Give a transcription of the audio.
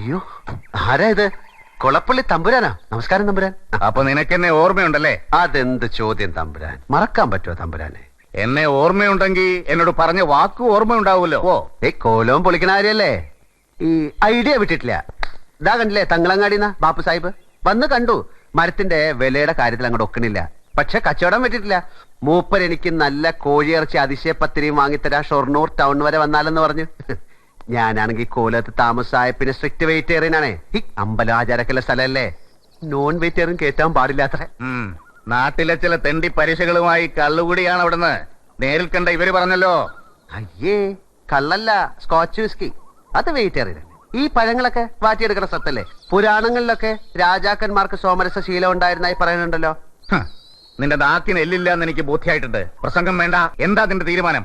അയ്യോ, ആരാ ഇത്? കൊളപ്പള്ളി തമ്പുരാനാ? നമസ്കാരം തമ്പുരാൻ. അപ്പൊ നിനക്കെന്നെ ഓർമ്മയുണ്ടല്ലേ? അതെന്ത് ചോദ്യം തമ്പുരാൻ, മറക്കാൻ പറ്റുമോ തമ്പുരാനെ? എന്നെ ഓർമ്മയുണ്ടെങ്കിൽ എന്നോട് പറഞ്ഞ വാക്ക് ഓർമ്മയുണ്ടാവുമല്ലോ. ഓ, കോലവും പൊളിക്കണ കാര്യല്ലേ? ഈ ഐഡിയ വിട്ടിട്ടില്ല. ഇതാ കണ്ടില്ലേ തങ്ങളങ്ങാടിന്ന ബാപ്പു സാഹിബ് വന്ന് കണ്ടു. മരത്തിന്റെ വിലയുടെ കാര്യത്തിൽ അങ്ങോട്ട് ഒക്കണില്ല. പക്ഷെ കച്ചവടം പറ്റിയിട്ടില്ല. മൂപ്പർ എനിക്ക് നല്ല കോഴിയിറച്ചി അതിശയപ്പത്തിരിയും വാങ്ങിത്തരാ ഷൊർണൂർ ടൗൺ വരെ വന്നാലെന്ന് പറഞ്ഞു. ഞാനാണെങ്കിൽ കോലത്ത് താമസായ പിന്നെ സ്ട്രിക്റ്റ് വെജിറ്റേറിയൻ ആണേ. ഈ അമ്പലം ആചാരക്കുള്ള സ്ഥലമല്ലേ, നോൺ വെജിറ്റേറിയൻ കേറ്റാൻ പാടില്ലാത്ര. നാട്ടിലെ ചില തെണ്ടി പരീക്ഷകളുമായി കള്ളുകൂടിയാണ് അവിടുന്ന് നേരിൽ കണ്ട ഇവര് പറഞ്ഞല്ലോ. അയ്യേ, കള്ളല്ല, സ്കോച്ച് വിസ്കി. അത് വെജിറ്റേറിയൻ. ഈ പഴങ്ങളൊക്കെ വാറ്റിയെടുക്കുന്ന സ്ഥലത്തല്ലേ? പുരാണങ്ങളിലൊക്കെ രാജാക്കന്മാർക്ക് സോമരസ ശീലം ഉണ്ടായിരുന്നായി പറയുന്നുണ്ടല്ലോ. നിന്റെ നാക്കിന് എല്ലില്ല എന്ന് എനിക്ക് ബോധ്യമായിട്ടുണ്ട്. പ്രസംഗം വേണ്ട. എന്താ നിന്റെ തീരുമാനം?